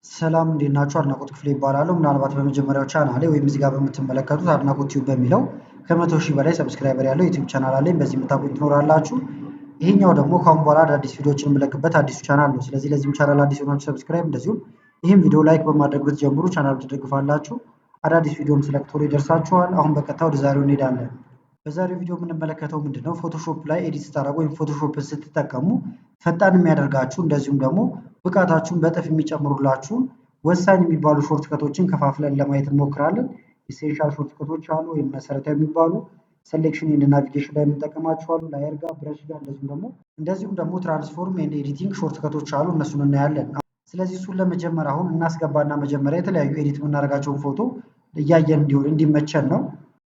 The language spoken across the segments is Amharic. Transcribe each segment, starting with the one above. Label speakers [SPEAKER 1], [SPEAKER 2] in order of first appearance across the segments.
[SPEAKER 1] ሰላም እንዴት ናችሁ? አድናቆት ክፍሌ ይባላለሁ። ምናልባት በመጀመሪያው ቻናሌ ወይም እዚህ ጋር በምትመለከቱት አድናቆት ቲዩብ በሚለው ከ100,000 በላይ ሰብስክራይበር ያለው ዩቲዩብ ቻናል አለኝ። በዚህ የምታውቁኝ ትኖራላችሁ። ይሄኛው ደግሞ ከአሁን በኋላ አዳዲስ ቪዲዮዎችን የምለቅበት አዲሱ ቻናል ነው። ስለዚህ ለዚህም ቻናል አዲስ የሆናችሁ ሰብስክራይብ፣ እንደዚሁም ይህም ቪዲዮ ላይክ በማድረግ ብትጀምሩ ቻናሉ ትደግፋላችሁ። አዳዲስ ቪዲዮም ስለቅ ቶሎ ይደርሳችኋል። አሁን በቀጥታ ወደ ዛሬው እንሄዳለን። በዛሬው ቪዲዮ የምንመለከተው ምንድነው ፎቶሾፕ ላይ ኤዲት ስታደርጉ ወይም ፎቶሾፕን ስትጠቀሙ ፈጣን የሚያደርጋችሁ እንደዚሁም ደግሞ ብቃታችሁን በእጥፍ የሚጨምሩላችሁን ወሳኝ የሚባሉ ሾርትከቶችን ከፋፍለን ለማየት እንሞክራለን። ኢሴንሻል ሾርትከቶች አሉ ወይም መሰረታዊ የሚባሉ ሴሌክሽን ኤንድ ናቪጌሽን ላይ የምንጠቀማቸው አሉ፣ ላየር ጋር፣ ብረሽ ጋር እንደዚሁም ደግሞ ትራንስፎርም ኤንድ ኤዲቲንግ ሾርትከቶች አሉ። እነሱን እናያለን። ስለዚህ እሱን ለመጀመር አሁን እናስገባና መጀመሪያ የተለያዩ ኤዲት የምናደርጋቸውን ፎቶ እያየን እንዲሆን እንዲመቸን ነው።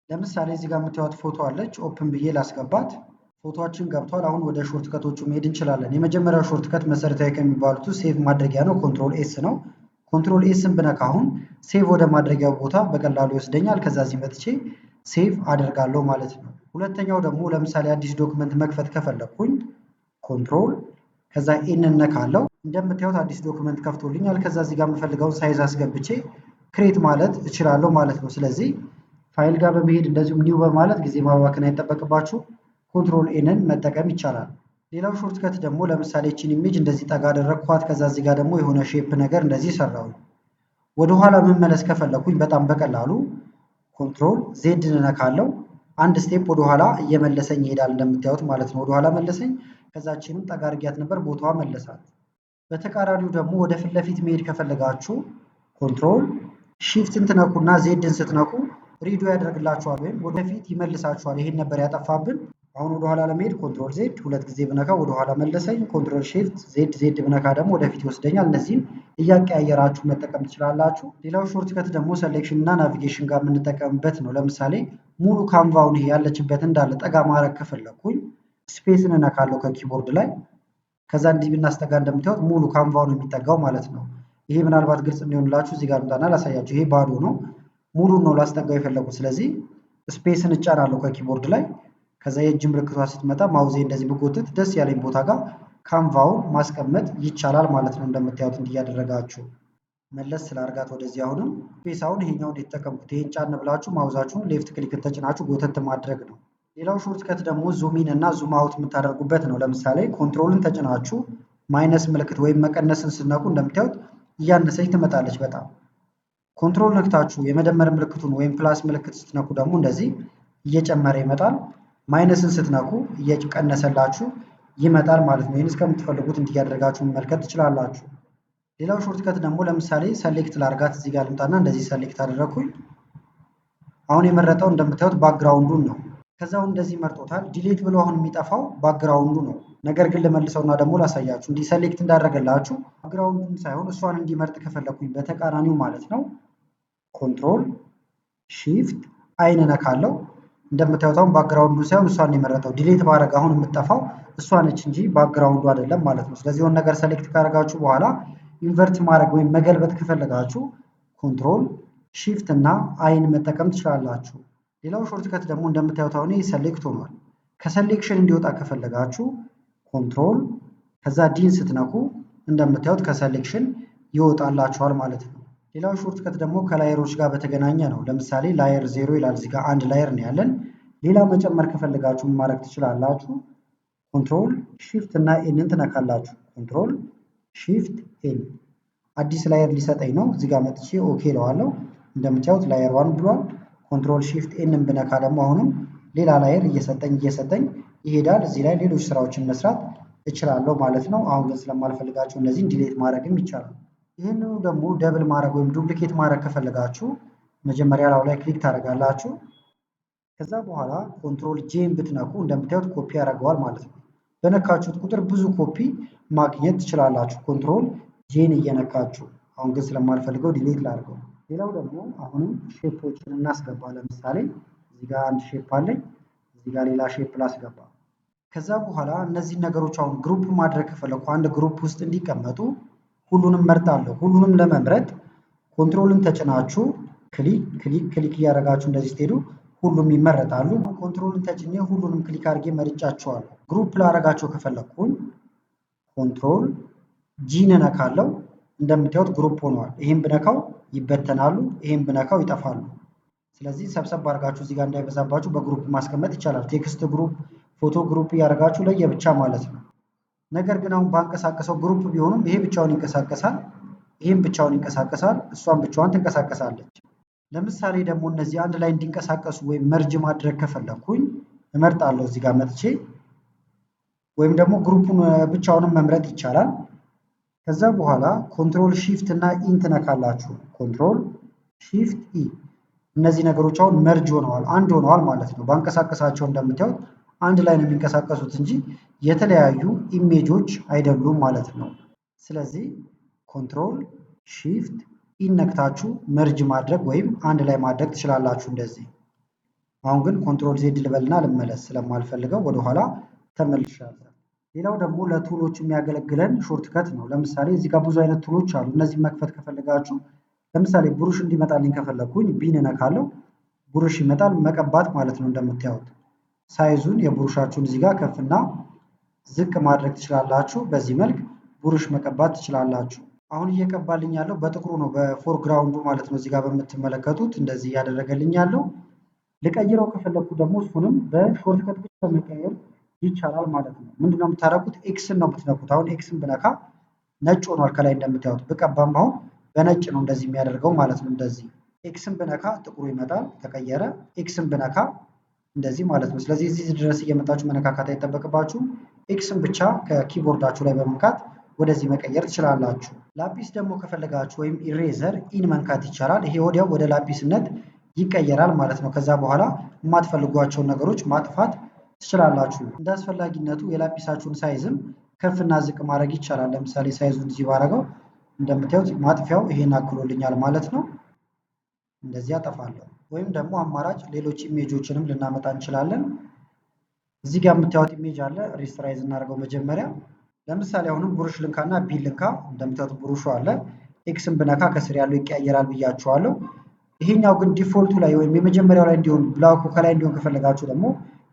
[SPEAKER 1] ለምሳሌ እዚህ ጋር የምታዩት ፎቶ አለች። ኦፕን ብዬ ላስገባት። ፎቶችን ገብቷል። አሁን ወደ ሾርትከቶቹ መሄድ እንችላለን። የመጀመሪያው ሾርትከት መሰረታዊ ከሚባሉት ሴቭ ማድረጊያ ነው። ኮንትሮል ኤስ ነው። ኮንትሮል ኤስን ብነካ አሁን ሴቭ ወደ ማድረጊያው ቦታ በቀላሉ ይወስደኛል። ከዛ እዚህ መጥቼ ሴቭ አደርጋለሁ ማለት ነው። ሁለተኛው ደግሞ ለምሳሌ አዲስ ዶክመንት መክፈት ከፈለኩኝ ኮንትሮል ከዛ ኤን እነካለሁ። እንደምታዩት አዲስ ዶክመንት ከፍቶልኛል። ከዛ እዚህ ጋር የምፈልገውን ሳይዝ አስገብቼ ክሬት ማለት እችላለሁ ማለት ነው። ስለዚህ ፋይል ጋር በመሄድ እንደዚሁም ኒው በማለት ጊዜ ማባከን አይጠበቅባችሁ ኮንትሮል ኤንን መጠቀም ይቻላል። ሌላው ሾርትከት ደግሞ ለምሳሌ እቺን ኢሜጅ እንደዚህ ጠጋ አደረግኳት። ከዛ እዚህ ጋር ደግሞ የሆነ ሼፕ ነገር እንደዚህ ሰራው። ወደ ኋላ መመለስ ከፈለኩኝ በጣም በቀላሉ ኮንትሮል ዜድ እነካለሁ። አንድ ስቴፕ ወደ ኋላ እየመለሰኝ ይሄዳል እንደምታዩት ማለት ነው። ወደ ኋላ መለሰኝ። ከዛችንም ጠጋ አድርጊያት ነበር፣ ቦታዋ መለሳት። በተቃራኒው ደግሞ ወደ ፊት ለፊት መሄድ ከፈለጋችሁ ኮንትሮል ሺፍትን ትነኩና ዜድን ስትነኩ ሪዶ ያደርግላችኋል ወይም ወደፊት ይመልሳችኋል። ይሄን ነበር ያጠፋብን። አሁን ወደ ኋላ ለመሄድ ኮንትሮል ዜድ ሁለት ጊዜ ብነካ ወደ ኋላ መለሰኝ። ኮንትሮል ሺፍት ዜድ ዜድ ብነካ ደግሞ ወደፊት ይወስደኛል። እነዚህን እያቀያየራችሁ መጠቀም ትችላላችሁ። ሌላው ሾርትከት ደግሞ ሴሌክሽን እና ናቪጌሽን ጋር የምንጠቀምበት ነው። ለምሳሌ ሙሉ ካንቫውን ይሄ ያለችበት እንዳለ ጠጋ ማድረግ ከፈለኩኝ ስፔስን እነካለሁ ከኪቦርድ ላይ። ከዛ እንዲህ ብናስጠጋ እንደምታዩት ሙሉ ካንቫውን የሚጠጋው ማለት ነው። ይሄ ምናልባት ግልጽ እንዲሆንላችሁ እዚህ ጋር ልምጣና ላሳያችሁ። ይሄ ባዶ ነው፣ ሙሉን ነው ላስጠጋው የፈለጉት። ስለዚህ ስፔስን እጫናለሁ ከኪቦርድ ላይ። ከዛ የእጅ ምልክቷ ስትመጣ ማውዜ እንደዚህ ብጎትት ደስ ያለኝ ቦታ ጋር ካንቫውን ማስቀመጥ ይቻላል ማለት ነው። እንደምታዩት እንዲያደረጋችሁ መለስ ስላርጋት ወደዚህ አሁንም ስፔስ አሁን ይሄኛውን የተጠቀምኩት ይሄን ጫን ብላችሁ ማውዛችሁን ሌፍት ክሊክን ተጭናችሁ ጎተት ማድረግ ነው። ሌላው ሾርትከት ደግሞ ዙም ኢን እና ዙም አውት የምታደርጉበት ነው። ለምሳሌ ኮንትሮልን ተጭናችሁ ማይነስ ምልክት ወይም መቀነስን ስትነኩ እንደምታዩት እያነሰች ትመጣለች በጣም። ኮንትሮል ነክታችሁ የመደመር ምልክቱን ወይም ፕላስ ምልክት ስትነኩ ደግሞ እንደዚህ እየጨመረ ይመጣል። ማይነስን ስትነኩ እየቀነሰላችሁ ይመጣል ማለት ነው። ይህን እስከምትፈልጉት እንዲያደርጋችሁ መመልከት ትችላላችሁ። ሌላው ሾርትከት ደግሞ ለምሳሌ ሰሌክት ላርጋት። እዚህ ጋር ልምጣና እንደዚህ ሰሌክት አደረኩኝ። አሁን የመረጠው እንደምታዩት ባክግራውንዱን ነው። ከዛው እንደዚህ መርጦታል። ዲሌት ብሎ አሁን የሚጠፋው ባክግራውንዱ ነው። ነገር ግን ልመልሰውና ደግሞ ላሳያችሁ እንዲህ ሰሌክት እንዳደረገላችሁ ባክግራውንዱን ሳይሆን እሷን እንዲመርጥ ከፈለኩኝ በተቃራኒው ማለት ነው ኮንትሮል ሺፍት አይን ነካለው። እንደምታዩት አሁን ባክግራውንዱ ሳይሆን እሷን የመረጠው። ዲሌት ባረግ አሁን የምትጠፋው እሷ ነች እንጂ ባክግራውንዱ አይደለም ማለት ነው። ስለዚህ የሆነ ነገር ሰሌክት ካደረጋችሁ በኋላ ኢንቨርት ማድረግ ወይም መገልበጥ ከፈለጋችሁ ኮንትሮል ሺፍት እና አይን መጠቀም ትችላላችሁ። ሌላው ሾርትከት ደግሞ እንደምታዩት አሁን ሰሌክት ሆኗል። ከሰሌክሽን እንዲወጣ ከፈለጋችሁ ኮንትሮል ከዛ ዲን ስትነኩ እንደምታዩት ከሰሌክሽን ይወጣላችኋል ማለት ነው። ሌላው ሾርትከት ደግሞ ከላየሮች ጋር በተገናኘ ነው። ለምሳሌ ላየር 0 ይላል እዚህ ጋር አንድ ላየር ነው ያለን። ሌላ መጨመር ከፈለጋችሁ ማድረግ ትችላላችሁ። ኮንትሮል ሺፍት እና ኤንን ትነካላችሁ። ኮንትሮል ሺፍት ኤን አዲስ ላየር ሊሰጠኝ ነው። እዚህ ጋር መጥቼ ኦኬ እለዋለሁ። እንደምታዩት ላየር 1 ብሏል። ኮንትሮል ሺፍት ኤንን ብነካ ደግሞ አሁንም ሌላ ላየር እየሰጠኝ ይሄዳል። እዚህ ላይ ሌሎች ስራዎችን መስራት እችላለሁ ማለት ነው። አሁን ግን ስለማልፈልጋቸው እነዚህን ዲሌት ማድረግም ይቻላል። ይህንኑ ደግሞ ደብል ማድረግ ወይም ዱፕሊኬት ማድረግ ከፈለጋችሁ መጀመሪያ ላይ ክሊክ ታደርጋላችሁ። ከዛ በኋላ ኮንትሮል ጄን ብትነኩ እንደምታዩት ኮፒ ያደርገዋል ማለት ነው። በነካችሁት ቁጥር ብዙ ኮፒ ማግኘት ትችላላችሁ ኮንትሮል ጄን እየነካችሁ። አሁን ግን ስለማልፈልገው ዲሌት ላድርገው። ሌላው ደግሞ አሁንም ሼፖችን እናስገባ። ለምሳሌ እዚህ ጋር አንድ ሼፕ አለኝ፣ እዚህ ጋር ሌላ ሼፕ ላስገባ። ከዛ በኋላ እነዚህን ነገሮች አሁን ግሩፕ ማድረግ ከፈለኩ አንድ ግሩፕ ውስጥ እንዲቀመጡ ሁሉንም መርጣለሁ። ሁሉንም ለመምረጥ ኮንትሮልን ተጭናችሁ ክሊክ እያደረጋችሁ እንደዚህ ስትሄዱ ሁሉም ይመረጣሉ። ኮንትሮልን ተጭኜ ሁሉንም ክሊክ አድርጌ መርጫቸዋለሁ። ግሩፕ ላደርጋቸው ከፈለኩኝ ኮንትሮል ጂን ነካለው። እንደምታዩት ግሩፕ ሆነዋል። ይሄን ብነካው ይበተናሉ፣ ይሄን ብነካው ይጠፋሉ። ስለዚህ ሰብሰብ አድርጋችሁ እዚህ ጋር እንዳይበዛባችሁ በግሩፕ ማስቀመጥ ይቻላል። ቴክስት ግሩፕ፣ ፎቶ ግሩፕ እያደረጋችሁ ለየብቻ ማለት ነው። ነገር ግን አሁን ባንቀሳቀሰው ግሩፕ ቢሆንም ይሄ ብቻውን ይንቀሳቀሳል፣ ይሄም ብቻውን ይንቀሳቀሳል፣ እሷን ብቻዋን ትንቀሳቀሳለች። ለምሳሌ ደግሞ እነዚህ አንድ ላይ እንዲንቀሳቀሱ ወይም መርጅ ማድረግ ከፈለኩኝ እመርጣለሁ እዚህ ጋር መጥቼ፣ ወይም ደግሞ ግሩፑን ብቻውንም መምረጥ ይቻላል። ከዛ በኋላ ኮንትሮል ሺፍት እና ኢን ትነካላችሁ። ኮንትሮል ሺፍት ኢ። እነዚህ ነገሮች አሁን መርጅ ሆነዋል፣ አንድ ሆነዋል ማለት ነው። ባንቀሳቀሳቸው እንደምታዩት አንድ ላይ ነው የሚንቀሳቀሱት እንጂ የተለያዩ ኢሜጆች አይደሉም ማለት ነው። ስለዚህ ኮንትሮል ሺፍት ኢን ነክታችሁ መርጅ ማድረግ ወይም አንድ ላይ ማድረግ ትችላላችሁ እንደዚህ። አሁን ግን ኮንትሮል ዜድ ልበልና ልመለስ ስለማልፈልገው ወደኋላ ተመልሻለሁ። ሌላው ደግሞ ለቱሎች የሚያገለግለን ሾርትከት ነው። ለምሳሌ እዚህ ጋር ብዙ አይነት ቱሎች አሉ። እነዚህ መክፈት ከፈለጋችሁ ለምሳሌ ብሩሽ እንዲመጣልኝ ከፈለኩኝ ቢን እነካለሁ፣ ብሩሽ ይመጣል። መቀባት ማለት ነው። እንደምታዩት ሳይዙን የብሩሻችሁን እዚህ ጋር ከፍና ዝቅ ማድረግ ትችላላችሁ። በዚህ መልክ ብሩሽ መቀባት ትችላላችሁ። አሁን እየቀባልኝ ያለው በጥቁሩ ነው፣ በፎርግራውንዱ ማለት ነው። እዚህ ጋር በምትመለከቱት እንደዚህ እያደረገልኝ ያለው። ልቀይረው ከፈለኩ ደግሞ እሱንም በሾርትከት ብቻ መቀየር ይቻላል ማለት ነው። ምንድነው የምታደርጉት? ኤክስን ነው የምትነኩት። አሁን ኤክስን ብነካ ነጭ ሆኗል ከላይ እንደምታዩት። ብቀባም አሁን በነጭ ነው እንደዚህ የሚያደርገው ማለት ነው። እንደዚህ ኤክስን ብነካ ጥቁሩ ይመጣል፣ ተቀየረ። ኤክስን ብነካ እንደዚህ ማለት ነው። ስለዚህ እዚህ ድረስ እየመጣችሁ መነካካት አይጠበቅባችሁም። ኤክስን ብቻ ከኪቦርዳችሁ ላይ በመንካት ወደዚህ መቀየር ትችላላችሁ። ላፒስ ደግሞ ከፈለጋችሁ ወይም ኢሬዘር ኢን መንካት ይቻላል። ይሄ ወዲያው ወደ ላፒስነት ይቀየራል ማለት ነው። ከዛ በኋላ የማትፈልጓቸውን ነገሮች ማጥፋት ትችላላችሁ። እንደ አስፈላጊነቱ የላፒሳችሁን ሳይዝም ከፍና ዝቅ ማድረግ ይቻላል። ለምሳሌ ሳይዙን እዚህ ባረገው እንደምታዩት ማጥፊያው ይሄን አክሎልኛል ማለት ነው። እንደዚህ አጠፋለሁ። ወይም ደግሞ አማራጭ ሌሎች ኢሜጆችንም ልናመጣ እንችላለን። እዚህ ጋር የምታዩት ኢሜጅ አለ። ሪስትራይዝ እናደርገው መጀመሪያ። ለምሳሌ አሁንም ብሩሽ ልንካና ቢል ልንካ። እንደምታዩት ብሩሹ አለ። ኤክስን ብነካ ከስር ያለው ይቀያየራል ብያችኋለሁ። ይሄኛው ግን ዲፎልቱ ላይ ወይም የመጀመሪያው ላይ እንዲሆን ብላኩ ከላይ እንዲሆን ከፈለጋችሁ ደግሞ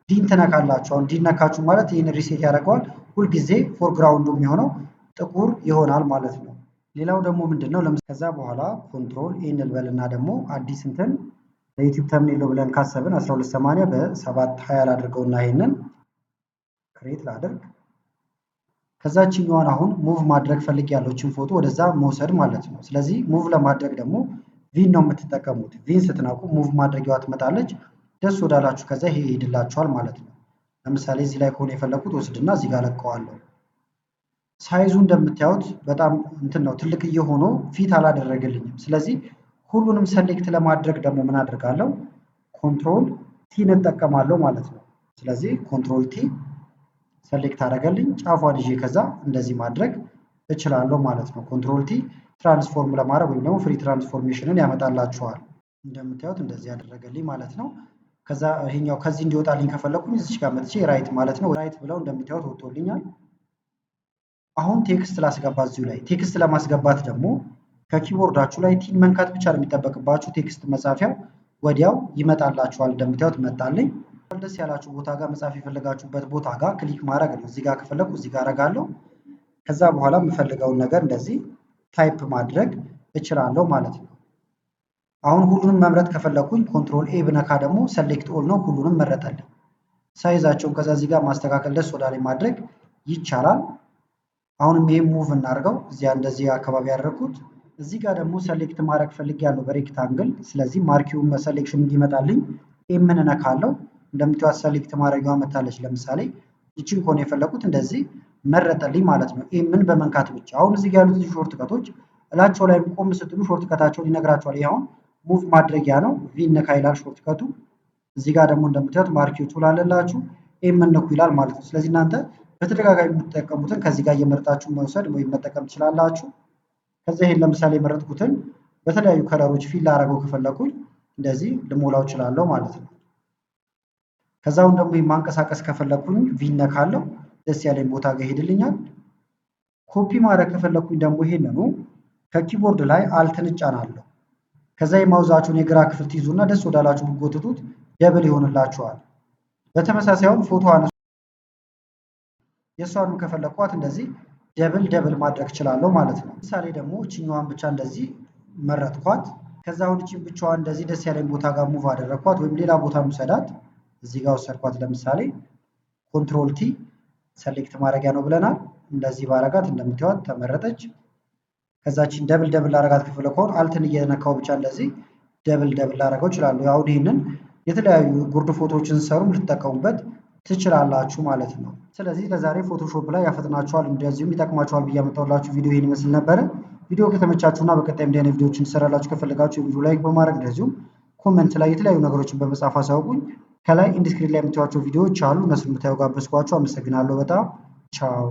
[SPEAKER 1] ዲን ትነካላችሁ። አሁን ዲን ነካችሁ ማለት ይህን ሪሴት ያደርገዋል። ሁልጊዜ ፎርግራውንዱ የሚሆነው ጥቁር ይሆናል ማለት ነው። ሌላው ደግሞ ምንድን ነው? ከዛ በኋላ ኮንትሮል ኤን ልበልና ደግሞ አዲስ እንትን ለዩቲዩብ ተምኔል ብለን ካሰብን 1280 በ720 ላድርገውና ይሄንን ክሬት ላድርግ። ከዛችኛዋን አሁን ሙቭ ማድረግ ፈልግ ያለችን ፎቶ ወደዛ መውሰድ ማለት ነው። ስለዚህ ሙቭ ለማድረግ ደግሞ ቪን ነው የምትጠቀሙት። ቪን ስትናቁ ሙቭ ማድረጊያዋ ትመጣለች። ደስ ወዳላችሁ ከዛ ይሄ ይሄድላችኋል ማለት ነው። ለምሳሌ እዚህ ላይ ከሆነ የፈለኩት ወስድና እዚህ ጋር ለቀዋለሁ። ሳይዙ እንደምታዩት በጣም እንትን ነው፣ ትልቅ እየሆነ ፊት አላደረገልኝም። ስለዚህ ሁሉንም ሰሌክት ለማድረግ ደግሞ ምን አድርጋለሁ? ኮንትሮል ቲ እንጠቀማለሁ ማለት ነው። ስለዚህ ኮንትሮል ቲ ሰሌክት አደረገልኝ ጫፏን ይዤ ከዛ እንደዚህ ማድረግ እችላለሁ ማለት ነው። ኮንትሮል ቲ ትራንስፎርም ለማድረግ ወይም ደግሞ ፍሪ ትራንስፎርሜሽንን ያመጣላችኋል። እንደምታዩት እንደዚህ ያደረገልኝ ማለት ነው። ከዛ ይሄኛው ከዚህ እንዲወጣልኝ ከፈለኩኝ እዚህ ጋር መጥቼ ራይት ማለት ነው። ራይት ብለው እንደምታዩት ወጥቶልኛል። አሁን ቴክስት ላስገባ እዚሁ ላይ። ቴክስት ለማስገባት ደግሞ ከኪቦርዳችሁ ላይ ቲን መንካት ብቻ ነው የሚጠበቅባችሁ። ቴክስት መጻፊያው ወዲያው ይመጣላችኋል። እንደምታዩት መጣልኝ። ደስ ያላችሁ ቦታ ጋር መጻፍ የፈለጋችሁበት ቦታ ጋር ክሊክ ማድረግ ነው። እዚህ ጋር ከፈለኩ እዚህ ጋር አደርጋለሁ። ከዛ በኋላ የምፈልገውን ነገር እንደዚህ ታይፕ ማድረግ እችላለሁ ማለት ነው። አሁን ሁሉንም መምረጥ ከፈለኩኝ ኮንትሮል ኤ ብነካ ደግሞ ሰሌክት ኦል ነው፣ ሁሉንም መረጠልኝ። ሳይዛቸውን ከዛ እዚህ ጋር ማስተካከል ደስ ወዳላይ ማድረግ ይቻላል። አሁንም ይሄ ሙቭ እናድርገው። እዚያ እንደዚህ አካባቢ ያደረኩት እዚህ ጋር ደግሞ ሰሌክት ማድረግ ፈልጊያለሁ በሬክታንግል። ስለዚህ ማርኪውን ሰሌክሽን እንዲመጣልኝ ኤምን እነካለሁ። እንደምታዩት ሰሌክት ማድረጊያዋ መታለች። ለምሳሌ ይችን ከሆነ የፈለኩት እንደዚህ መረጠልኝ ማለት ነው፣ ኤምን በመንካት ብቻ። አሁን እዚህ ጋር ያሉት ሾርት ከቶች እላቸው ላይ ቆም ስትሉ ሾርት ከታቸውን ይነግራቸዋል። ይሄ አሁን ሙቭ ማድረጊያ ነው፣ ቪ ነካ ይላል ሾርት ከቱ። እዚህ ጋር ደግሞ እንደምታዩት ማርኪው ቱል አለላችሁ፣ ኤምን ነኩ ይላል ማለት ነው። ስለዚህ እናንተ በተደጋጋሚ የምትጠቀሙትን ከዚህ ጋር እየመረጣችሁ መውሰድ ወይም መጠቀም ትችላላችሁ። ከዛ ይሄን ለምሳሌ የመረጥኩትን በተለያዩ ከለሮች ፊል ላደርገው ከፈለኩኝ እንደዚህ ልሞላው እችላለሁ ማለት ነው። ከዛውን ደግሞ ማንቀሳቀስ ከፈለኩኝ ቪ ነካለሁ፣ ደስ ያለኝ ቦታ ጋር ይሄድልኛል። ኮፒ ማድረግ ከፈለኩኝ ደግሞ ይሄንኑ ከኪቦርድ ላይ አልትን እጫናለሁ። ከዛ የማውዛችሁን የግራ ክፍል ትይዙና ደስ ወዳላችሁ ብትጎትቱት ደብል ይሆንላችኋል። በተመሳሳይም ፎቶ አነሱ የሷንም ከፈለኳት እንደዚህ ደብል ማድረግ እችላለሁ ማለት ነው። ምሳሌ ደግሞ እችኛዋን ብቻ እንደዚህ መረጥኳት። ከዛ አሁን እቺን ብቻዋን እንደዚህ ደስ ያለኝ ቦታ ጋር ሙቭ አደረኳት ወይም ሌላ ቦታ ምሰዳት እዚህ ጋር ወሰድኳት። ለምሳሌ ኮንትሮል ቲ ሰሌክት ማድረጊያ ነው ብለናል። እንደዚህ ባረጋት እንደምታዩት ተመረጠች። ከዛችን ደብል ላረጋት ከፈለኩ አልትን እየነካው ብቻ እንደዚህ ደብል ላረጋው እችላለሁ። ያው ይሄንን የተለያዩ ጉርድ ፎቶዎችን ሰሩ ልትጠቀሙበት ትችላላችሁ ማለት ነው። ስለዚህ ለዛሬ ፎቶሾፕ ላይ ያፈጥናችኋል እንደዚሁም ይጠቅማችኋል ብዬ ያመጣሁላችሁ ቪዲዮ ይሄን ይመስል ነበር። ቪዲዮ ከተመቻችሁና በቀጣይ እንዲህ አይነት ቪዲዮዎችን እንሰራላችሁ ከፈለጋችሁ ቪዲዮ ላይክ በማድረግ እንደዚሁም ኮሜንት ላይ የተለያዩ ነገሮችን በመጻፍ አሳውቁኝ። ከላይ ኢንዲስክሪፕሽን ላይ የምታዩዋቸው ቪዲዮዎች አሉ እነሱን ብታዩ ጋበዝኳችሁ። አመሰግናለሁ በጣም ቻው።